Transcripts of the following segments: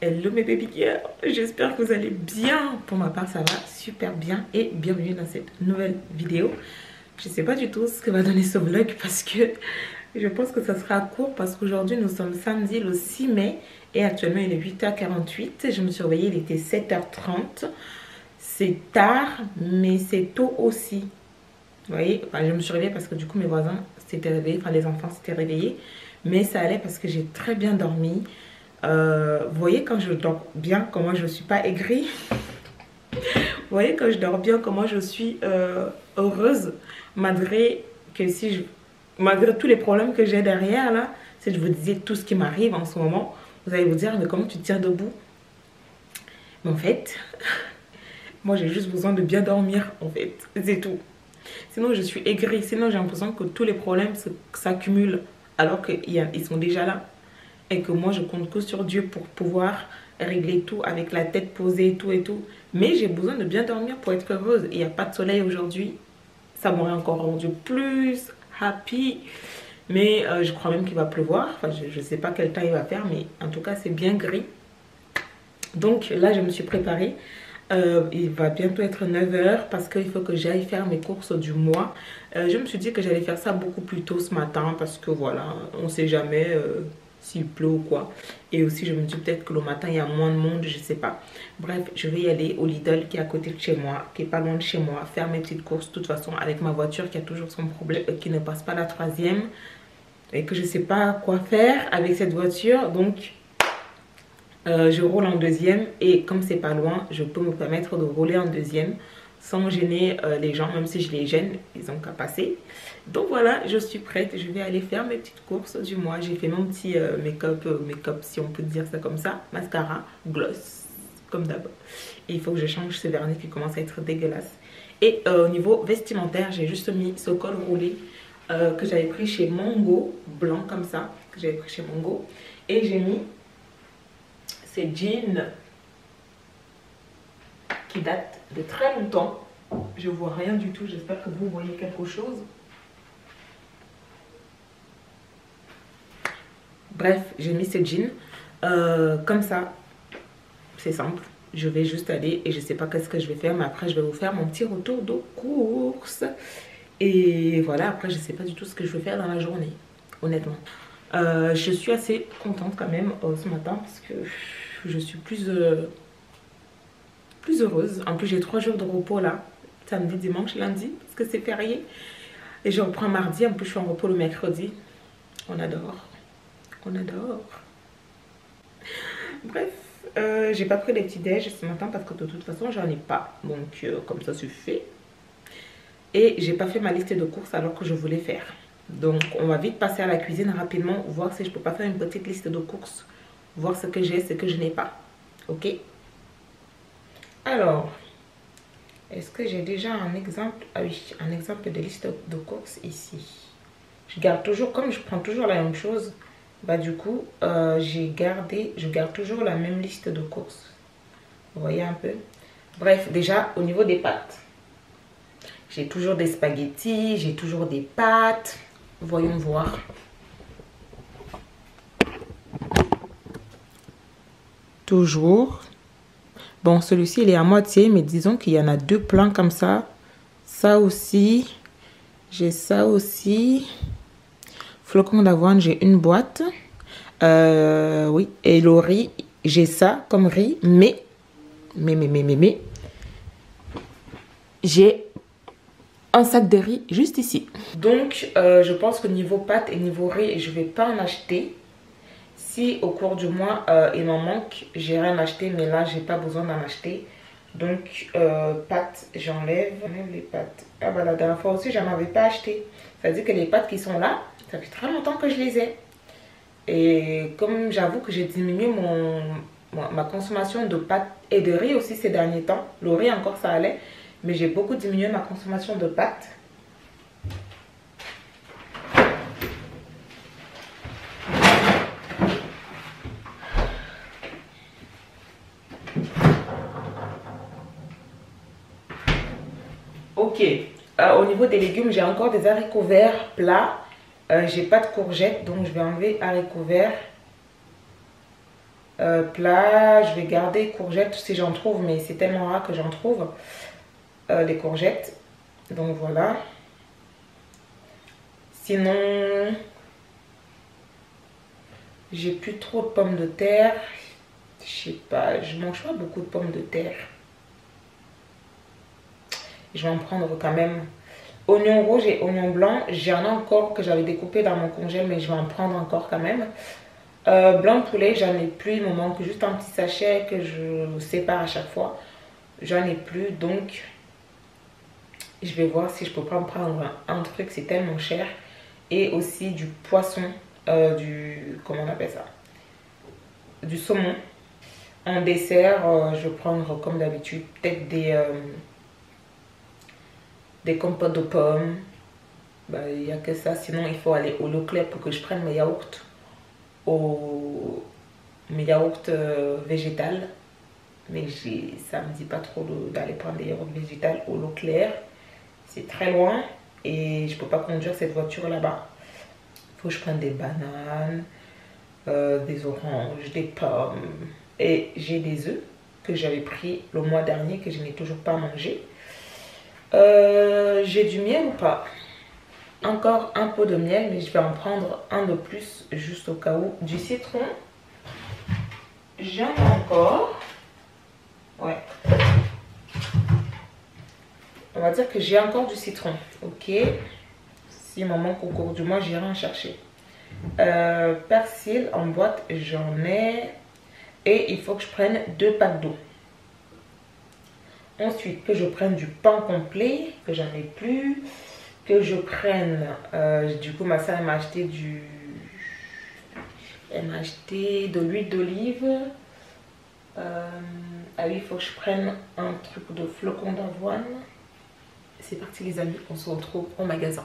Hello mes baby girls, j'espère que vous allez bien. Pour ma part ça va super bien et bienvenue dans cette nouvelle vidéo. Je sais pas du tout ce que va donner ce vlog parce que je pense que ça sera court parce qu'aujourd'hui nous sommes samedi le 6 mai et actuellement il est 8h48. Je me suis réveillée, il était 7h30. C'est tard mais c'est tôt aussi. Vous voyez, enfin, je me suis réveillée parce que du coup mes voisins s'étaient réveillés, enfin les enfants s'étaient réveillés. Mais ça allait parce que j'ai très bien dormi. Vous voyez quand je dors bien comment je ne suis pas aigrie. Vous voyez quand je dors bien comment je suis heureuse. Malgré tous les problèmes que j'ai derrière là. Si je vous disais tout ce qui m'arrive en ce moment, vous allez vous dire mais comment tu tiens debout. Mais en fait, moi j'ai juste besoin de bien dormir en fait. C'est tout. Sinon je suis aigrie. Sinon j'ai l'impression que tous les problèmes s'accumulent alors qu'ils sont déjà là. Et que moi je compte que sur Dieu pour pouvoir régler tout avec la tête posée et tout. Mais j'ai besoin de bien dormir pour être heureuse. Il n'y a pas de soleil aujourd'hui. Ça m'aurait encore rendu plus happy. Mais je crois même qu'il va pleuvoir. Enfin je ne sais pas quel temps il va faire. Mais en tout cas c'est bien gris. Donc là je me suis préparée. Il va bientôt être 9h parce qu'il faut que j'aille faire mes courses du mois. Je me suis dit que j'allais faire ça beaucoup plus tôt ce matin parce que voilà, on ne sait jamais s'il pleut ou quoi. Et aussi je me dis peut-être que le matin il y a moins de monde, je sais pas. Bref, je vais y aller au Lidl qui est à côté de chez moi, qui est pas loin de chez moi, faire mes petites courses de toute façon avec ma voiture qui a toujours son problème, qui ne passe pas la 3e. Et que je sais pas quoi faire avec cette voiture, donc... je roule en 2e et comme c'est pas loin, je peux me permettre de rouler en 2e sans gêner les gens, même si je les gêne, ils ont qu'à passer. Donc voilà, je suis prête, je vais aller faire mes petites courses du mois. J'ai fait mon petit make-up si on peut dire ça comme ça, mascara, gloss, comme d'hab. Et il faut que je change ce vernis qui commence à être dégueulasse. Et au niveau vestimentaire, j'ai juste mis ce col roulé que j'avais pris chez Mango, blanc comme ça, que j'avais pris chez Mango. Et j'ai mis ces jeans qui datent de très longtemps. Je vois rien du tout, j'espère que vous voyez quelque chose. Bref, j'ai mis ces jeans comme ça. C'est simple, je vais juste aller et je sais pas qu'est-ce que je vais faire, mais après je vais vous faire mon petit retour de course. Et voilà, après je sais pas du tout ce que je vais faire dans la journée, honnêtement. Je suis assez contente quand même ce matin parce que je suis plus heureuse. En plus j'ai 3 jours de repos là, samedi, dimanche, lundi, parce que c'est férié. Et je reprends mardi, en plus je suis en repos le mercredi. On adore, on adore. Bref, j'ai pas pris les petits déj ce matin parce que de toute façon j'en ai pas. Donc comme ça c'est fait. Et j'ai pas fait ma liste de courses alors que je voulais faire. Donc on va vite passer à la cuisine rapidement, voir si je peux pas faire une petite liste de courses, voir ce que j'ai, ce que je n'ai pas. Ok? Alors, est-ce que j'ai déjà un exemple? Ah oui, un exemple de liste de courses ici. Je garde toujours, comme je prends toujours la même chose, bah du coup je garde toujours la même liste de courses. Vous voyez un peu? Bref, déjà au niveau des pâtes, j'ai toujours des spaghettis, j'ai toujours des pâtes. Voyons voir. Toujours. Bon, celui-ci, il est à moitié, mais disons qu'il y en a 2 plans comme ça. Ça aussi. J'ai ça aussi. Flocons d'avoine, j'ai une boîte. Oui, et le riz, j'ai ça comme riz, mais. J'ai un sac de riz juste ici. Donc je pense que niveau pâtes et niveau riz je vais pas en acheter. Si au cours du mois il m'en manque, j'irai en acheter, mais là j'ai pas besoin d'en acheter. Donc pâtes, j'enlève les pâtes. Ah bah la dernière fois aussi j'en avais pas acheté. Ça veut dire que les pâtes qui sont là, ça fait très longtemps que je les ai. Et comme j'avoue que j'ai diminué ma consommation de pâtes et de riz aussi ces derniers temps. Le riz encore ça allait. Mais j'ai beaucoup diminué ma consommation de pâtes. Ok. Au niveau des légumes, j'ai encore des haricots verts plats. J'ai pas de courgettes, donc je vais enlever haricots verts. Plat, je vais garder courgettes si j'en trouve, mais c'est tellement rare que j'en trouve les courgettes. Donc voilà. Sinon, j'ai plus trop de pommes de terre. Je sais pas, je mange pas beaucoup de pommes de terre. Je vais en prendre quand même. Oignons rouges et oignons blancs, j'en ai encore que j'avais découpé dans mon congèle, mais je vais en prendre encore quand même. Blanc de poulet, j'en ai plus, il me manque juste un petit sachet que je sépare à chaque fois. J'en ai plus, donc je vais voir si je peux pas me prendre un truc, c'est tellement cher. Et aussi du poisson, comment on appelle ça? Du saumon. En dessert, je vais prendre comme d'habitude peut-être des compotes de pommes. Il n'y a que ça, sinon il faut aller au Leclerc pour que je prenne mes yaourts. Mes yaourts végétales. Mais ça me dit pas trop d'aller prendre des yaourts végétales au Leclerc. C'est très loin et je peux pas conduire cette voiture là-bas. Il faut que je prenne des bananes, des oranges, des pommes. Et j'ai des œufs que j'avais pris le mois dernier que je n'ai toujours pas mangé. J'ai du miel ou pas? Encore un pot de miel, mais je vais en prendre un de plus juste au cas où. Du citron, j'en ai encore. Ouais. On va dire que j'ai encore du citron. Ok. S'il m'en manque au cours du mois, j'irai en chercher. Persil en boîte, j'en ai. Et il faut que je prenne 2 packs d'eau. Ensuite, que je prenne du pain complet, que j'en ai plus. Que je prenne, du coup ma soeur m'a acheté elle m'a acheté de l'huile d'olive. Ah oui, il faut que je prenne un truc de flocons d'avoine. C'est parti les amis, on se retrouve au magasin.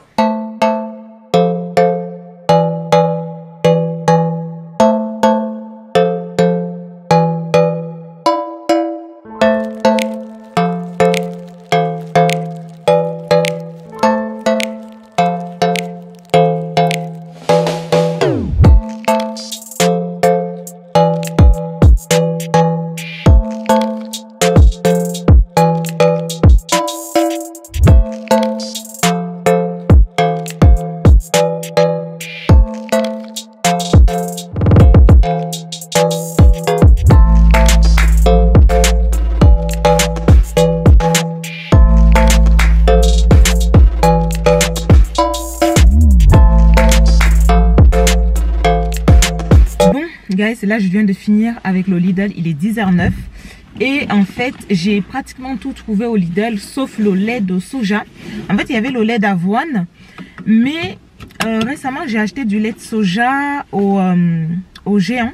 Guys, là je viens de finir avec le Lidl, il est 10h09 et en fait j'ai pratiquement tout trouvé au Lidl sauf le lait de soja. En fait il y avait le lait d'avoine, mais récemment j'ai acheté du lait de soja au géant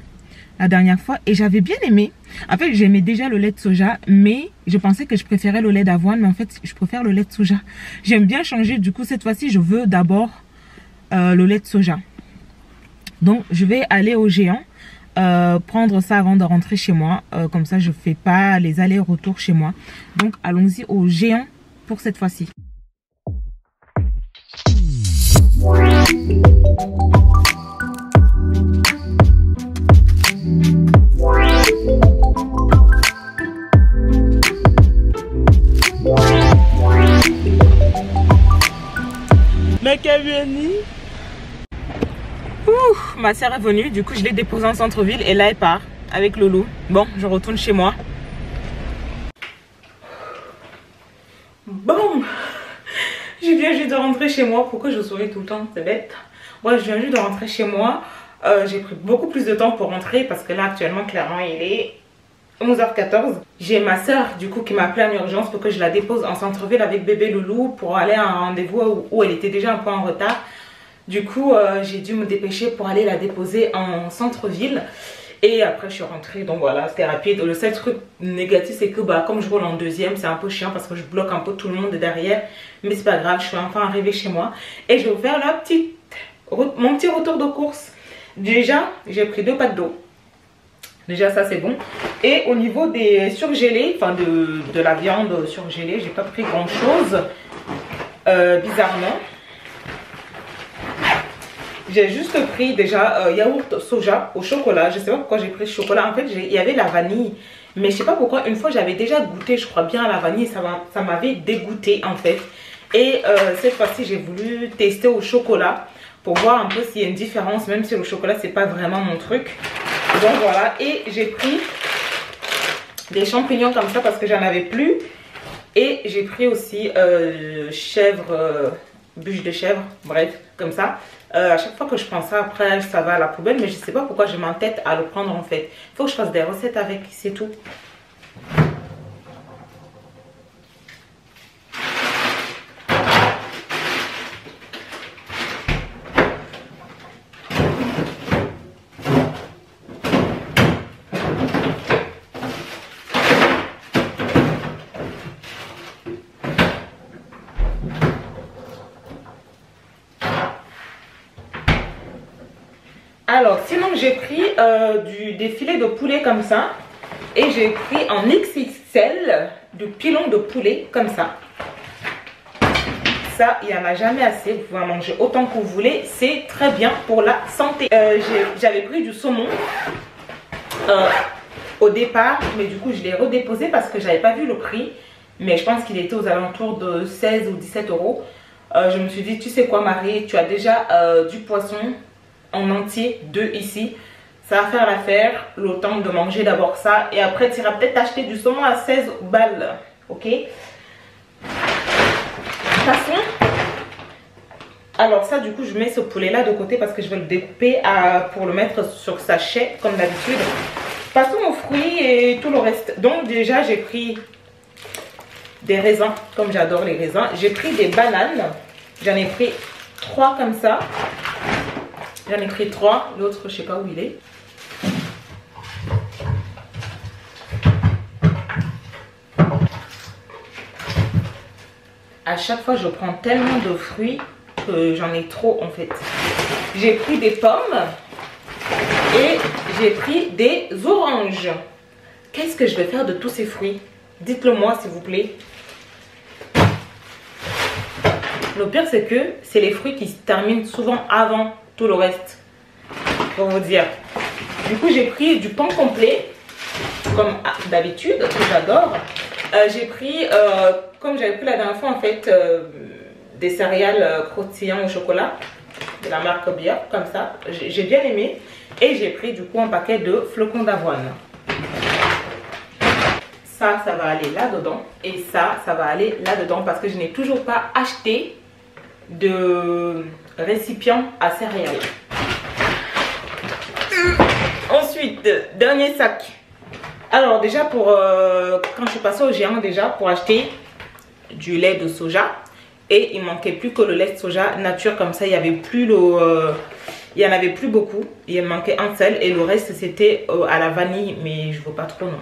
la dernière fois et j'avais bien aimé. En fait j'aimais déjà le lait de soja, mais je pensais que je préférais le lait d'avoine, mais en fait je préfère le lait de soja. J'aime bien changer, du coup cette fois-ci je veux d'abord le lait de soja. Donc je vais aller au géant prendre ça avant de rentrer chez moi, comme ça je fais pas les allers-retours chez moi. Donc allons-y au géant pour cette fois-ci. Mec est venu. Ma soeur est venue, du coup je l'ai déposée en centre-ville et là elle part avec Loulou. Bon, je retourne chez moi. Bon, je viens juste de rentrer chez moi. Pourquoi je souris tout le temps? C'est bête. Ouais, je viens juste de rentrer chez moi. J'ai pris beaucoup plus de temps pour rentrer parce que là actuellement clairement il est 11h14. J'ai ma soeur du coup qui m'a appelé en urgence pour que je la dépose en centre-ville avec bébé Loulou pour aller à un rendez-vous où elle était déjà un peu en retard. Du coup, j'ai dû me dépêcher pour aller la déposer en centre-ville. Et après, je suis rentrée. Donc voilà, c'était rapide. Le seul truc négatif, c'est que comme je roule en deuxième, c'est un peu chiant parce que je bloque un peu tout le monde derrière. Mais c'est pas grave, je suis enfin arrivée chez moi. Et je vais vous faire mon petit retour de course. Déjà, j'ai pris 2 packs d'eau. Déjà, ça, c'est bon. Et au niveau des surgelés, enfin de la viande surgelée, j'ai pas pris grand-chose. Bizarrement. j'ai juste pris déjà yaourt soja au chocolat. Je sais pas pourquoi j'ai pris chocolat. En fait, il y avait la vanille. Mais je sais pas pourquoi, une fois j'avais déjà goûté, je crois bien à la vanille. Ça m'avait dégoûté en fait. Et cette fois-ci, j'ai voulu tester au chocolat pour voir un peu s'il y a une différence. Même si le chocolat, c'est pas vraiment mon truc. Donc voilà. Et j'ai pris des champignons comme ça parce que j'en avais plus. Et j'ai pris aussi chèvre, bûche de chèvre, bref, comme ça. À chaque fois que je prends ça, après ça va à la poubelle, mais je sais pas pourquoi je m'entête à le prendre en fait. Il faut que je fasse des recettes avec, c'est tout. Alors, sinon j'ai pris des filets de poulet comme ça. Et j'ai pris en XXL du pilon de poulet comme ça. Ça, il n'y en a jamais assez. Vous pouvez en manger autant que vous voulez. C'est très bien pour la santé. J'avais pris du saumon au départ. Mais du coup, je l'ai redéposé parce que je n'avais pas vu le prix. Mais je pense qu'il était aux alentours de 16 ou 17 euros. Je me suis dit, tu sais quoi Marie, tu as déjà du poisson en entier, 2 ici, ça va faire l'affaire, le temps de manger d'abord ça et après tu iras peut-être acheter du saumon à 16 balles, ok. Passons. Alors ça du coup je mets ce poulet là de côté parce que je vais le découper pour le mettre sur sachet comme d'habitude. Passons aux fruits et tout le reste. Donc déjà j'ai pris des raisins, comme j'adore les raisins. J'ai pris des bananes, j'en ai pris 3 comme ça. J'en ai pris 3, l'autre je sais pas où il est. À chaque fois je prends tellement de fruits que j'en ai trop en fait. J'ai pris des pommes et j'ai pris des oranges. Qu'est-ce que je vais faire de tous ces fruits? Dites-le moi s'il vous plaît. Le pire c'est que c'est les fruits qui se terminent souvent avant tout le reste, pour vous dire. Du coup j'ai pris du pain complet comme d'habitude que j'adore. J'ai pris comme j'avais pris la dernière fois en fait des céréales croustillants au chocolat de la marque Bia, comme ça j'ai bien aimé. Et j'ai pris du coup un paquet de flocons d'avoine. Ça va aller là dedans et ça va aller là dedans parce que je n'ai toujours pas acheté de récipient à céréales. Ensuite, dernier sac. Alors déjà pour quand je suis passée au géant déjà pour acheter du lait de soja et il manquait plus que le lait de soja nature, comme ça il y avait plus il y en avait plus beaucoup, il manquait un seul et le reste c'était à la vanille, mais je veux pas trop non.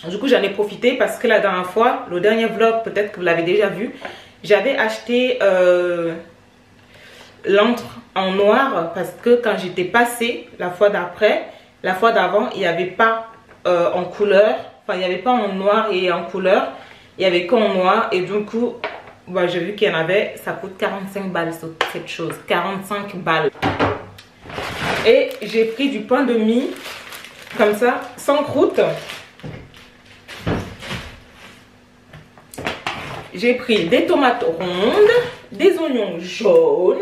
Du coup j'en ai profité parce que la dernière fois, le dernier vlog peut-être que vous l'avez déjà vu, j'avais acheté l'encre en noir parce que quand j'étais passée la fois d'avant il n'y avait pas en couleur, enfin il n'y avait pas en noir et en couleur, il n'y avait qu'en noir et du coup bah, j'ai vu qu'il y en avait, ça coûte 45 balles cette chose, 45 balles. Et j'ai pris du pain de mie comme ça sans croûte. J'ai pris des tomates rondes, des oignons jaunes,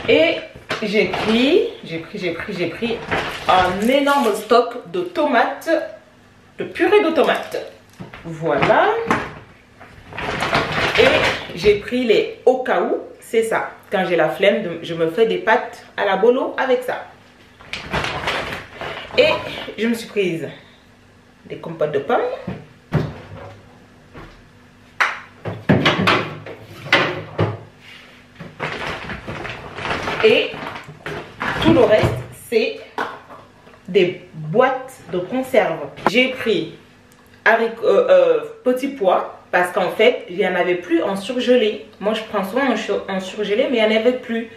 et j'ai pris un énorme stock de tomates, de purée de tomates. Voilà. Et j'ai pris les au cas où, c'est ça. Quand j'ai la flemme, je me fais des pâtes à la bolo avec ça. Et je me suis prise des compotes de pommes. Et tout le reste, c'est des boîtes de conserve. J'ai pris petits pois parce qu'en fait, il n'y en avait plus en surgelé. Moi, je prends souvent en surgelé, mais il n'y en avait plus.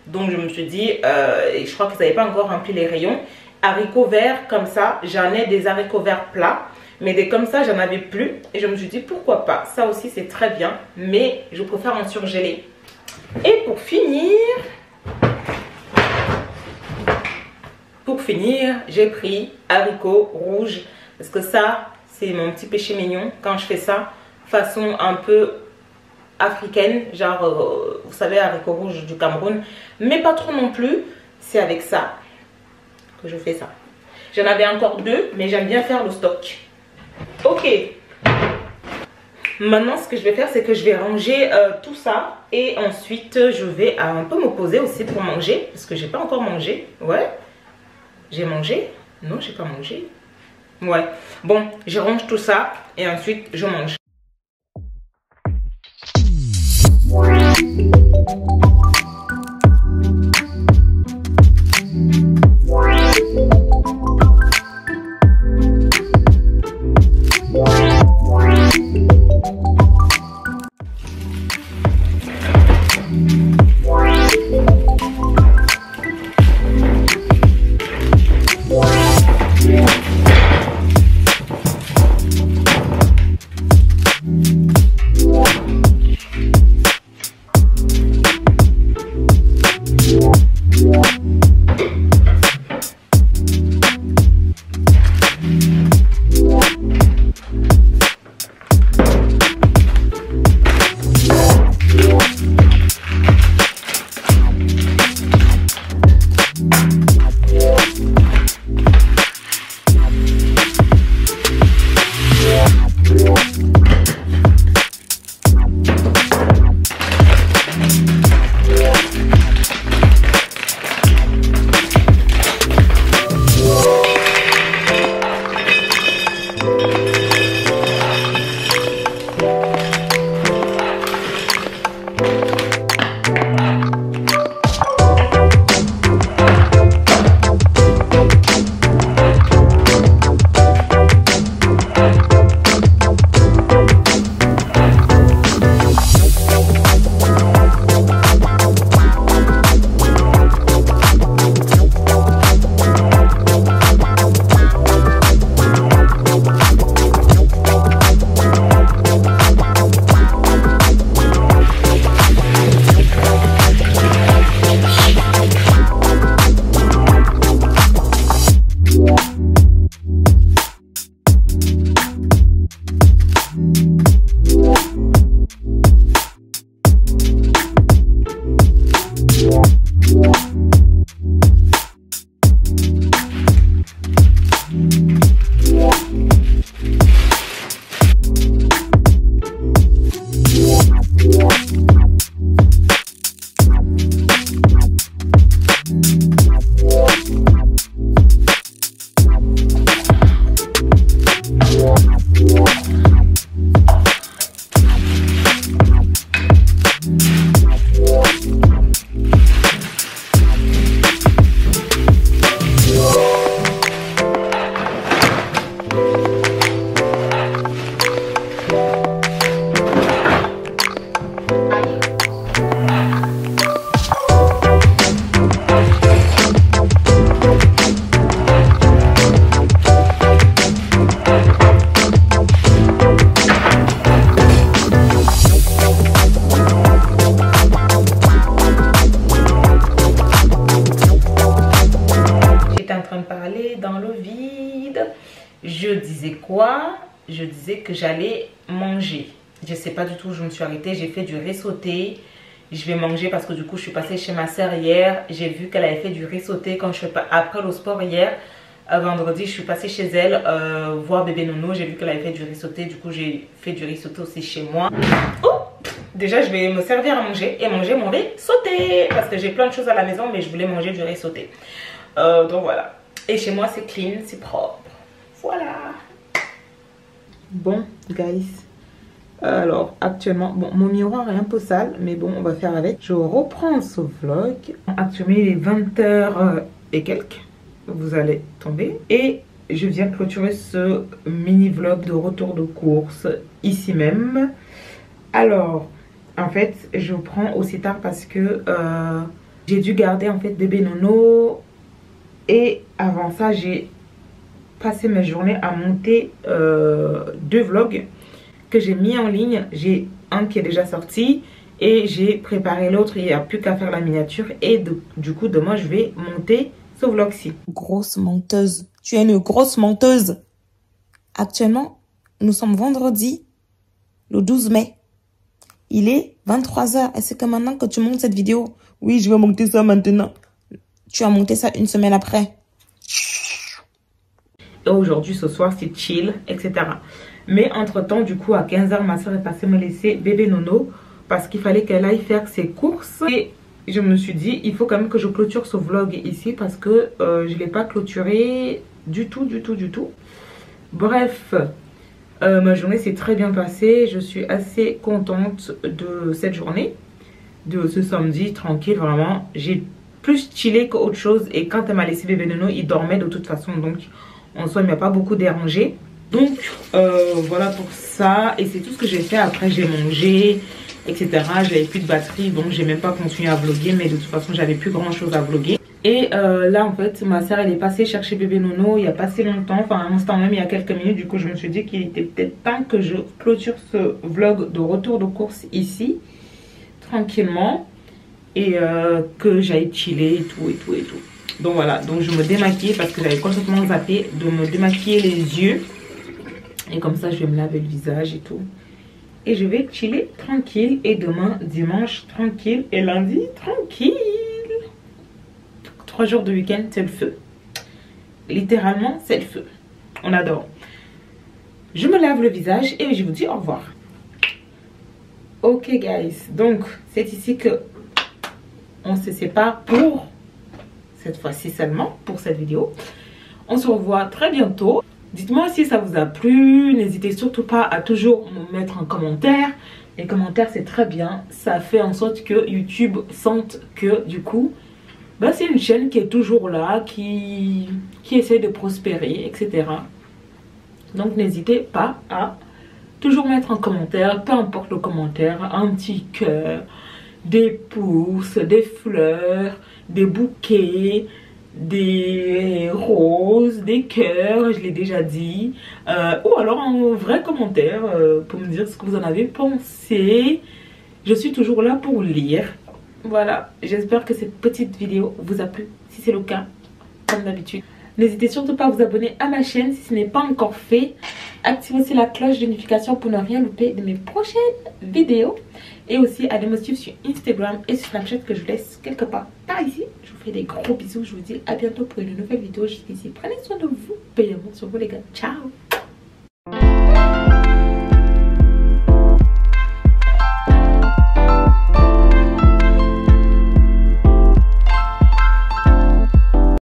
Donc, je me suis dit, et je crois que vous n'avez pas encore rempli les rayons. Haricots verts comme ça, j'en ai des haricots verts plats. Mais des comme ça, j'en avais plus. Et je me suis dit, pourquoi pas. Ça aussi, c'est très bien. Mais je préfère en surgelé. Et pour finir, j'ai pris haricots rouges. Parce que ça, c'est mon petit péché mignon. Quand je fais ça, façon un peu africaine. Genre, vous savez, haricots rouges du Cameroun. Mais pas trop non plus. C'est avec ça que je fais ça. J'en avais encore 2, mais j'aime bien faire le stock. Ok. Maintenant, ce que je vais faire, c'est que je vais ranger tout ça. Et ensuite, je vais un peu me poser aussi pour manger. Parce que j'ai pas encore mangé. Ouais. J'ai mangé? Non, j'ai pas mangé. Ouais. Bon, je range tout ça. Et ensuite, je mange. Je disais quoi? Je disais que j'allais manger. Je sais pas du tout, je me suis arrêtée. J'ai fait du riz sauté. Je vais manger parce que du coup, je suis passée chez ma soeur hier. J'ai vu qu'elle avait fait du riz sauté quand je suis après le sport hier. Vendredi, je suis passée chez elle voir bébé Nono. J'ai vu qu'elle avait fait du riz sauté. Du coup, j'ai fait du riz sauté aussi chez moi. Oh! Déjà, je vais me servir à manger et manger mon riz sauté. Parce que j'ai plein de choses à la maison, mais je voulais manger du riz sauté. Donc voilà. Et chez moi, c'est clean, c'est propre. Voilà. Bon, guys. Alors, actuellement, bon, mon miroir est un peu sale, mais bon, on va faire avec. Je reprends ce vlog. Actuellement, il est 20h et quelques. Vous allez tomber. Et je viens clôturer ce mini vlog de retour de course ici même. Alors, en fait, je prends aussi tard parce que j'ai dû garder en fait bébé Nono. Et avant ça, j'ai passé mes journées à monter 2 vlogs que j'ai mis en ligne. J'ai un qui est déjà sorti et j'ai préparé l'autre. Il n'y a plus qu'à faire la miniature. Et du coup, demain, je vais monter ce vlog-ci. Grosse menteuse. Tu es une grosse menteuse. Actuellement, nous sommes vendredi, le 12 mai. Il est 23 h. Et c'est que maintenant que tu montes cette vidéo. Oui, je vais monter ça maintenant. Tu as monté ça une semaine après. Et aujourd'hui, ce soir, c'est chill, etc. Mais entre-temps, du coup, à 15 h, ma soeur est passée me laisser bébé Nono parce qu'il fallait qu'elle aille faire ses courses. Et je me suis dit, il faut quand même que je clôture ce vlog ici parce que je ne l'ai pas clôturé du tout. Bref, ma journée s'est très bien passée. Je suis assez contente de cette journée, de ce samedi, tranquille, vraiment. J'ai plus chillé qu'autre chose. Et quand elle m'a laissé bébé Nono, il dormait de toute façon. Donc, en soi, il ne m'a pas beaucoup dérangé. Donc, voilà pour ça. Et c'est tout ce que j'ai fait. Après, j'ai mangé, etc. J'avais plus de batterie, donc j'ai même pas continué à vlogger. Mais de toute façon, j'avais plus grand chose à vlogger. Et là, en fait, ma soeur, elle est passée chercher bébé Nono il n'y a pas si longtemps. Enfin, à un instant même, il y a quelques minutes. Du coup, je me suis dit qu'il était peut-être temps que je clôture ce vlog de retour de course ici, tranquillement. Et que j'aille chiller et tout. Donc voilà, donc je me démaquille parce que j'avais complètement zappé de me démaquiller les yeux. Et comme ça, je vais me laver le visage et tout. Et je vais chiller tranquille. Et demain, dimanche, tranquille. Et lundi, tranquille. 3 jours de week-end, c'est le feu. Littéralement, c'est le feu. On adore. Je me lave le visage et je vous dis au revoir. Ok, guys. Donc, c'est ici que on se sépare pour cette fois-ci seulement, pour cette vidéo. On se revoit très bientôt. Dites-moi si ça vous a plu. N'hésitez surtout pas à toujours me mettre un commentaire. Les commentaires, c'est très bien. Ça fait en sorte que YouTube sente que du coup, ben, c'est une chaîne qui est toujours là, qui essaie de prospérer, etc. Donc n'hésitez pas à toujours mettre un commentaire, peu importe le commentaire, un petit cœur, des pouces, des fleurs, des bouquets, des roses, des cœurs, je l'ai déjà dit, ou alors un vrai commentaire pour me dire ce que vous en avez pensé. Je suis toujours là pour lire. Voilà, j'espère que cette petite vidéo vous a plu. Si c'est le cas, comme d'habitude, n'hésitez surtout pas à vous abonner à ma chaîne si ce n'est pas encore fait. Activez aussi la cloche de notification pour ne rien louper de mes prochaines vidéos. Et aussi à me suivre sur Instagram et sur Snapchat que je vous laisse quelque part par ici. Je vous fais des gros bisous. Je vous dis à bientôt pour une nouvelle vidéo. Jusqu'ici, prenez soin de vous. Payez-moi sur vous les gars. Ciao.